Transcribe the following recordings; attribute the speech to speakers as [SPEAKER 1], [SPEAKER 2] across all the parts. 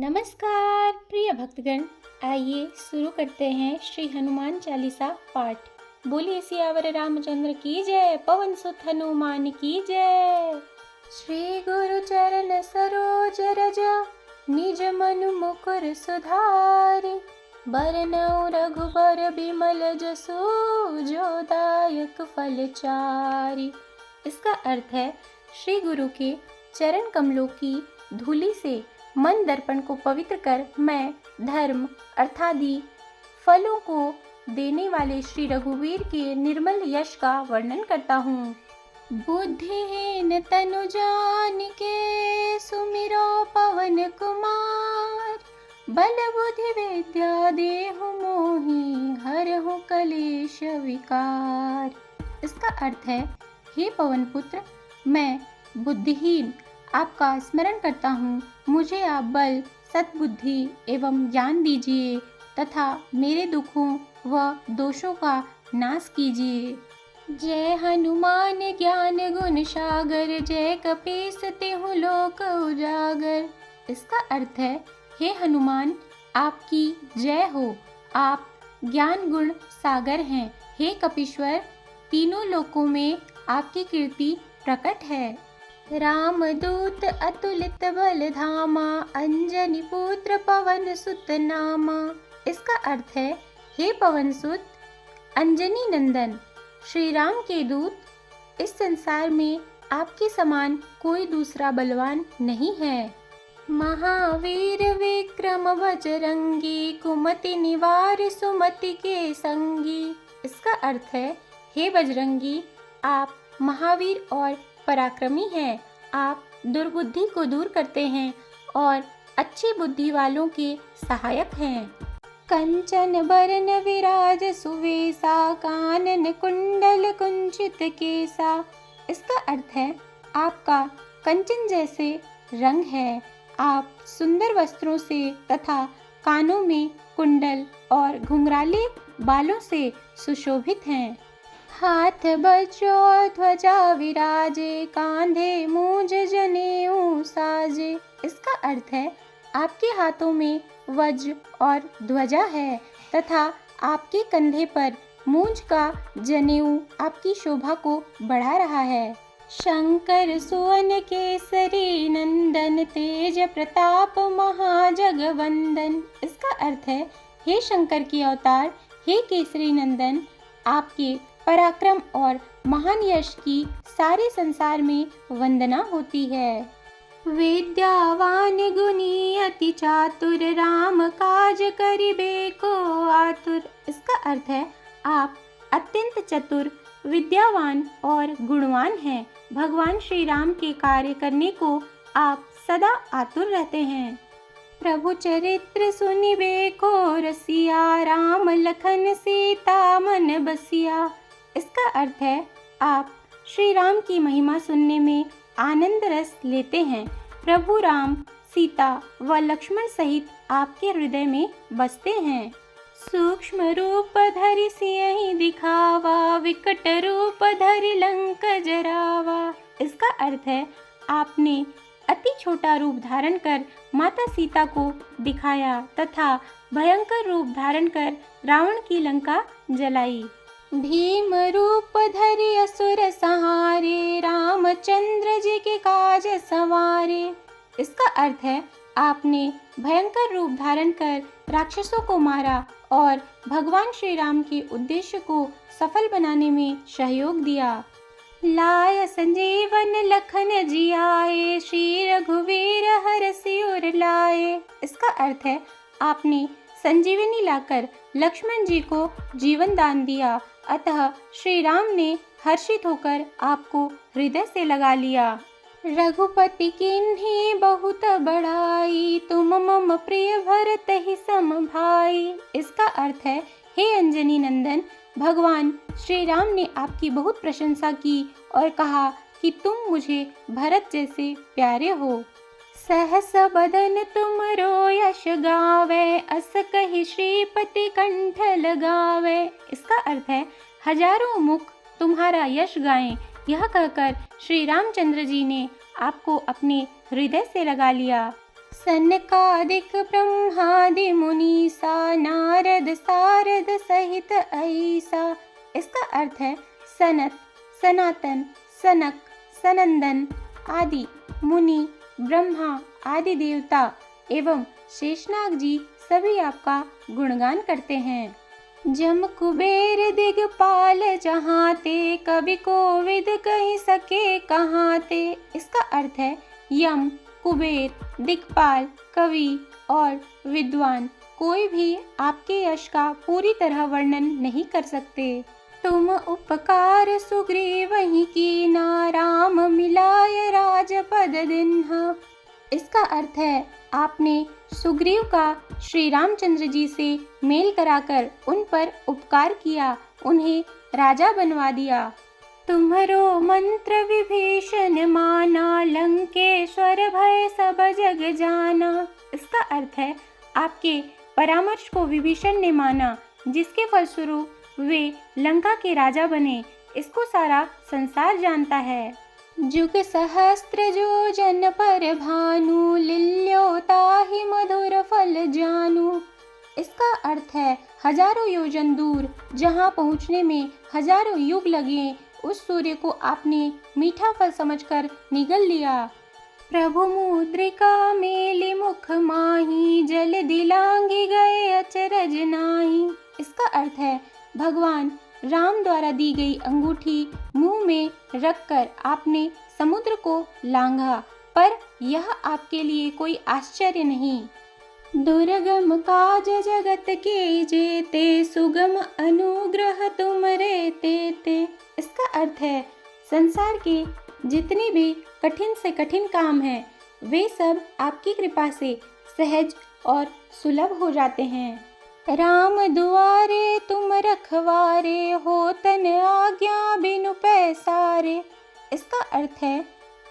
[SPEAKER 1] नमस्कार प्रिय भक्तगण। आइए शुरू करते हैं श्री हनुमान चालीसा पाठ। बोलिए सियावर रामचंद्र की जय, पवन सुत हनुमान की जय। श्री गुरु चरण सरोज रज, निज मनु मुकुर सुधारि। बरनउँ रघुबर बिमल जसु, जो दायक फल चारि। इसका अर्थ है, श्री गुरु के चरण कमलों की धूलि से मन दर्पण को पवित्र कर मैं धर्म अर्थादि फलों को देने वाले श्री रघुवीर के निर्मल यश का वर्णन करता हूँ। बुद्धिहीन तनु जानिके, सुमिरो पवन कुमार। बल बुद्धि विद्या देहु मोहि, हरहु कलेश विकार। इसका अर्थ है, हे पवन पुत्र, मैं बुद्धिहीन आपका स्मरण करता हूँ। मुझे आप बल, सद्बुद्धि एवं ज्ञान दीजिए तथा मेरे दुखों व दोषों का नाश कीजिए। जय हनुमान ज्ञान गुण सागर, जय कपीस तिहुँ लोक उजागर। इसका अर्थ है, हे हनुमान, आपकी जय हो। आप ज्ञान गुण सागर हैं। हे कपीश्वर, तीनों लोकों में आपकी कीर्ति प्रकट है। रामदूत अतुलित बल धामा, अंजनी पुत्र पवन सुत नामा। इसका अर्थ है, हे पवन सुत, अंजनी नंदन, श्री राम के दूत। इस संसार में आपके समान कोई दूसरा बलवान नहीं है। महावीर विक्रम बजरंगी, कुमति निवार सुमति के संगी। इसका अर्थ है, हे बजरंगी, आप महावीर और पराक्रमी हैं। आप दुर्बुद्धि को दूर करते हैं और अच्छी बुद्धि वालों के सहायक हैं। कंचन बरन विराज सुवेसा, कानन कुंडल कुंचित केसा। इसका अर्थ है, आपका कंचन जैसे रंग है। आप सुंदर वस्त्रों से तथा कानों में कुंडल और घुंघराले बालों से सुशोभित हैं। हाथ वज्र ध्वजा विराजे, कांधे मूंज जनेऊ साजे। इसका अर्थ है, आपके हाथों में वज्र और ध्वजा है तथा आपके कंधे पर मूंज का जनेऊ आपकी शोभा को बढ़ा रहा है। शंकर सुवन केसरी नंदन, तेज प्रताप महाजगवंदन। इसका अर्थ है, हे शंकर के अवतार, हे केसरी नंदन, आपके पराक्रम और महान यश की सारे संसार में वंदना होती है। विद्यावान गुणी अति चातुर, राम काज करिबे को आतुर। इसका अर्थ है, आप अत्यंत चतुर, विद्यावान और गुणवान हैं। भगवान श्री राम के कार्य करने को आप सदा आतुर रहते हैं। प्रभु चरित्र सुनिबे को रसिया, राम लखन सीता मन बसिया। इसका अर्थ है, आप श्री राम की महिमा सुनने में आनंद रस लेते हैं। प्रभु राम, सीता व लक्ष्मण सहित आपके हृदय में बसते हैं। सूक्ष्म रूप धरि सियहि दिखावा, विकट रूप धरि लंक जरावा। इसका अर्थ है, आपने अति छोटा रूप धारण कर माता सीता को दिखाया तथा भयंकर रूप धारण कर रावण की लंका जलाई। भीम रूप धरि असुर सहारे, रामचंद्र जी के काज सवारे। इसका अर्थ है, आपने भयंकर रूप धारण कर राक्षसों को मारा और भगवान श्री राम के उद्देश्य को सफल बनाने में सहयोग दिया। लाय संजीवन लखन जियाए, श्री रघुवीर हरषि उर लाए। इसका अर्थ है, आपने संजीवनी लाकर लक्ष्मण जी को जीवन दान दिया, अतः श्री राम ने हर्षित होकर आपको हृदय से लगा लिया। रघुपति किन्ही बहुत बड़ाई, तुम मम प्रिय भरत ही सम भाई। इसका अर्थ है, हे अंजनी नंदन, भगवान श्री राम ने आपकी बहुत प्रशंसा की और कहा कि तुम मुझे भरत जैसे प्यारे हो। सहस बदन तुमरो यश गावे, अस कहि श्रीपति कंठ लगावे। इसका अर्थ है, हजारों मुख तुम्हारा यश गाएं। यह कहकर श्री रामचंद्र जी ने आपको अपने हृदय से लगा लिया। सनकादिक ब्रह्मादि मुनीसा नारद सारद सहित ऐसा। इसका अर्थ है सनत, सनातन, सनक, सनंदन आदि मुनि, ब्रह्मा आदि देवता एवं शेषनाग जी सभी आपका गुणगान करते हैं। जम कुबेर दिगपाल जहाँ ते, कवि कोविद कही सके कहाँ ते। इसका अर्थ है यम, कुबेर, दिक्पाल, कवि और विद्वान कोई भी आपके यश का पूरी तरह वर्णन नहीं कर सकते। तुम उपकार सुग्रीव वही कीना, राम मिलाय राजपद दिन्हा। इसका अर्थ है आपने सुग्रीव का श्री रामचंद्र जी से मेल कराकर उन पर उपकार किया, उन्हें राजा बनवा दिया। तुम्हारो मंत्र विभीषण माना, लंकेश्वर भय सब जग जाना। इसका अर्थ है आपके परामर्श को विभीषण ने माना, जिसके फलस्वरूप वे लंका के राजा बने। इसको सारा संसार जानता है। जुग सहस्त्र जो जन पर भानु, लिल्यो ताहि मधुर फल जानू। इसका अर्थ है हजारों योजन दूर जहाँ पहुँचने में हजारों युग लगे, उस सूर्य को आपने मीठा फल समझकर निगल लिया। प्रभु मुद्रिका मेली मुख माही, जल दिलांगी गए अचरज नाही। इसका अर्थ है भगवान राम द्वारा दी गई अंगूठी मुंह में रखकर आपने समुद्र को लांघा, पर यह आपके लिए कोई आश्चर्य नहीं। दुर्गम काज जगत के जेते, सुगम अनुग्रह तुमरे तेते। इसका अर्थ है संसार के जितने भी कठिन से कठिन काम हैं, वे सब आपकी कृपा से सहज और सुलभ हो जाते हैं। राम दुआरे तुम रखवारे, हो तन आज्ञा बिनु पैसारे। इसका अर्थ है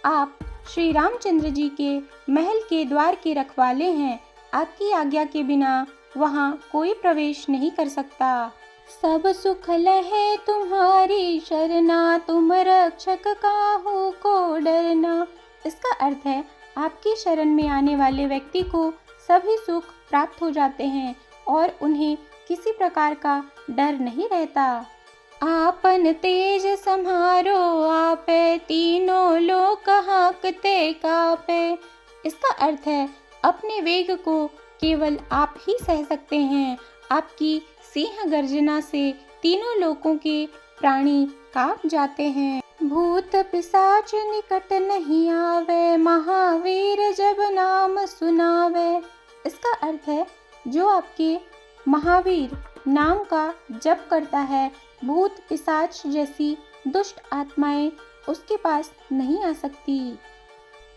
[SPEAKER 1] आप श्री रामचंद्र जी के महल के द्वार के रखवाले हैं, आपकी आज्ञा के बिना वहाँ कोई प्रवेश नहीं कर सकता। सब सुख लहे तुम्हारी शरणा, तुम रक्षक काहू को डरना। इसका अर्थ है आपकी शरण में आने वाले व्यक्ति को सभी सुख प्राप्त हो जाते हैं और उन्हें किसी प्रकार का डर नहीं रहता। आपन तेज सम्हारो आपे, तीनों लोक हांकते कापे। इसका अर्थ है अपने वेग को केवल आप ही सह सकते हैं। आपकी सिंह गर्जना से तीनों लोकों के प्राणी कांप जाते हैं। भूत पिशाच निकट नहीं आवे, महावीर जब नाम सुनावे। इसका अर्थ है जो आपके महावीर नाम का जप करता है, भूत पिशाच जैसी दुष्ट आत्माएं उसके पास नहीं आ सकती।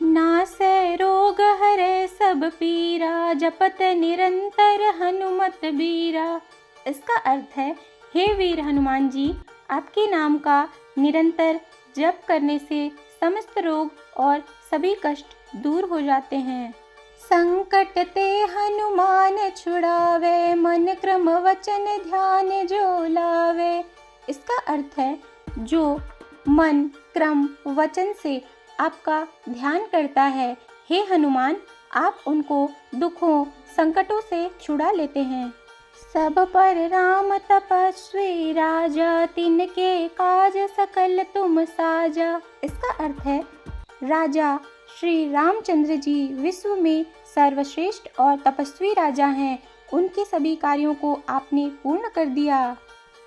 [SPEAKER 1] नासै रोग हरे सब पीरा, जपत निरंतर हनुमत बीरा। इसका अर्थ है हे वीर हनुमान जी, आपके नाम का निरंतर जप करने से समस्त रोग और सभी कष्ट दूर हो जाते हैं। संकट ते हनुमान छुड़ावे, मन क्रम वचन ध्यान जो लावे। इसका अर्थ है जो मन क्रम वचन से आपका ध्यान करता है, हे हनुमान आप उनको दुखों संकटों से छुड़ा लेते हैं। सब पर राम तपस्वी राजा, तिनके काज सकल तुम साजा। इसका अर्थ है राजा श्री रामचंद्र जी विश्व में सर्वश्रेष्ठ और तपस्वी राजा हैं, उनके सभी कार्यों को आपने पूर्ण कर दिया।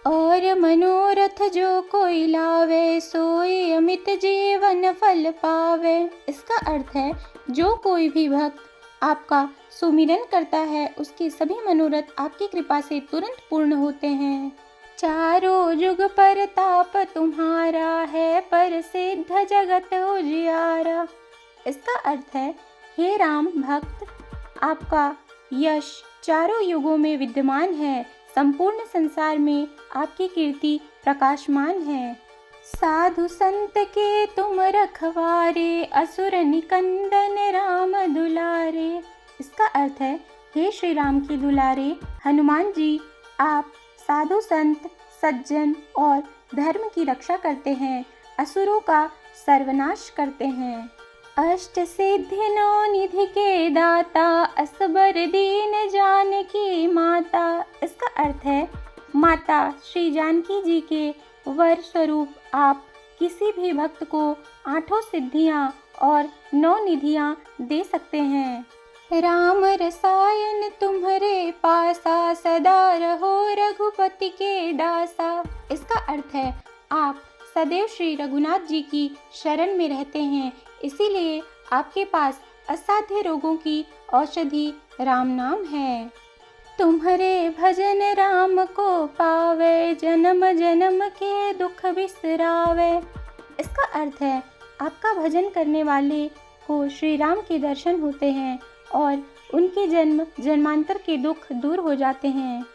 [SPEAKER 1] और मनोरथ जो कोई लावे, सोई अमित जीवन फल पावे। इसका अर्थ है जो कोई भी भक्त आपका सुमिरन करता है, उसके सभी मनोरथ आपकी कृपा से तुरंत पूर्ण होते हैं। चारों युग पर ताप तुम्हारा है, पर सिद्ध जगत उजियारा। इसका अर्थ है हे राम भक्त आपका यश चारों युगों में विद्यमान है, संपूर्ण संसार में आपकी कीर्ति प्रकाशमान है। साधु संत के तुम रखवारे, असुर निकंदन राम दुलारे। इसका अर्थ है हे श्री राम की दुलारे हनुमान जी, आप साधु संत सज्जन और धर्म की रक्षा करते हैं, असुरों का सर्वनाश करते हैं। अष्ट सिद्धि नौ निधि के दाता, असबर दीन जानकी माता। इसका अर्थ है माता श्री जानकी जी के वर स्वरूप आप किसी भी भक्त को 8 सिद्धियां और 9 निधियां दे सकते हैं। राम रसायन तुम्हारे पासा, सदा रहो रघुपति के दासा। इसका अर्थ है आप सदैव श्री रघुनाथ जी की शरण में रहते हैं, इसीलिए आपके पास असाध्य रोगों की औषधि राम नाम है। तुम्हारे भजन राम को पावे, जन्म जन्म के दुख बिसरावे। इसका अर्थ है आपका भजन करने वाले को श्री राम के दर्शन होते हैं और उनके जन्म जन्मांतर के दुख दूर हो जाते हैं।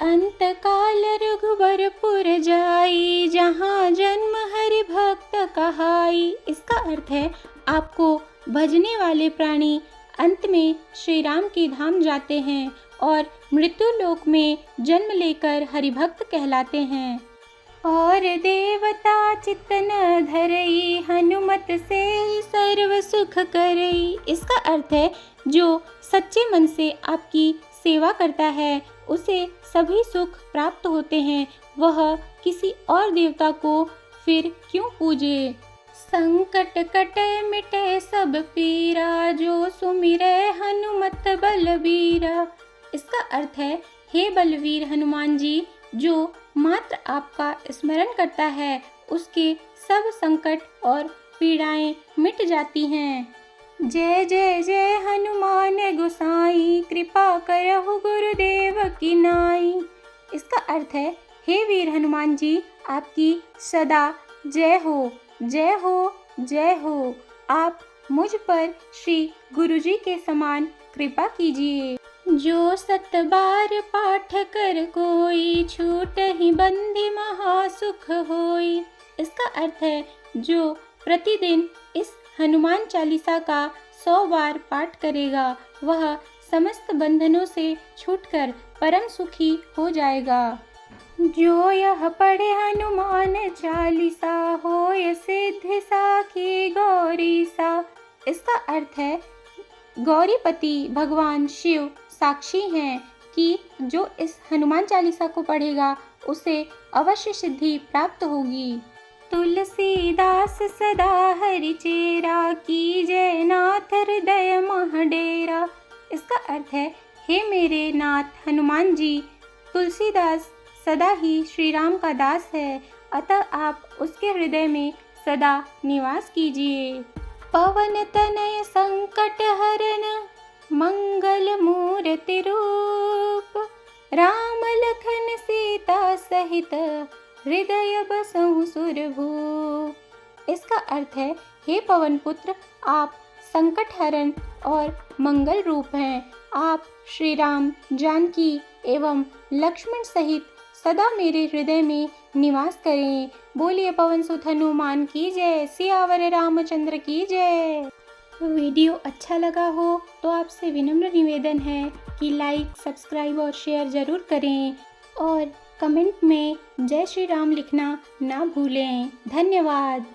[SPEAKER 1] अंत काल रघुबरपुर जाई, जहाँ जन्म हरि भक्त कहाई। इसका अर्थ है आपको भजने वाले प्राणी अंत में श्री राम के धाम जाते हैं और मृत्यु लोक में जन्म लेकर हरिभक्त कहलाते हैं। और देवता चित्त न धरई, हनुमत से सर्व सुख करई। इसका अर्थ है जो सच्चे मन से आपकी सेवा करता है उसे सभी सुख प्राप्त होते हैं, वह किसी और देवता को फिर क्यों पूजे। संकट कटे मिटे सब पीरा, जो सुमिरे हनुमत बलबीरा। इसका अर्थ है हे बलवीर हनुमान जी, जो मात्र आपका स्मरण करता है उसके सब संकट और पीड़ाएं मिट जाती हैं। जय जय जय हनुमान गोसाई, कृपा करहु गुरुदेव की नाई। इसका अर्थ है हे वीर हनुमान जी, आपकी सदा जय हो जय हो जय हो। आप मुझ पर श्री गुरुजी के समान कृपा कीजिए। जो 7 बार पाठ कर कोई, छूट ही बंदी महासुख होई। इसका अर्थ है जो प्रतिदिन इस हनुमान चालीसा का 100 बार पाठ करेगा वह समस्त बंधनों से छूटकर परम सुखी हो जाएगा। जो यह पढ़े हनुमान चालीसा, होय सिद्धि साखी गौरी सा। इसका अर्थ है गौरीपति भगवान शिव साक्षी हैं कि जो इस हनुमान चालीसा को पढ़ेगा उसे अवश्य सिद्धि प्राप्त होगी। तुलसीदास सदा हरि चेरा, की जय नाथ हृदय मह डेरा। इसका अर्थ है हे मेरे नाथ हनुमान जी, तुलसीदास सदा ही श्री राम का दास है, अतः आप उसके हृदय में सदा निवास कीजिए। पवन तनय संकट हरन, मंगल मूर्ति रूप, राम लखन सीता सहित, हृदय बसहु सुरभूप। इसका अर्थ है हे पवन पुत्र, आप संकट हरण और मंगल रूप हैं। आप श्री राम, जानकी एवं लक्ष्मण सहित सदा मेरे हृदय में निवास करें। बोलिए पवन सुत हनुमान की जय, सियावर रामचंद्र की जय। वीडियो अच्छा लगा हो तो आपसे विनम्र निवेदन है कि लाइक, सब्सक्राइब और शेयर जरूर करें और कमेंट में जय श्री राम लिखना ना भूलें। धन्यवाद।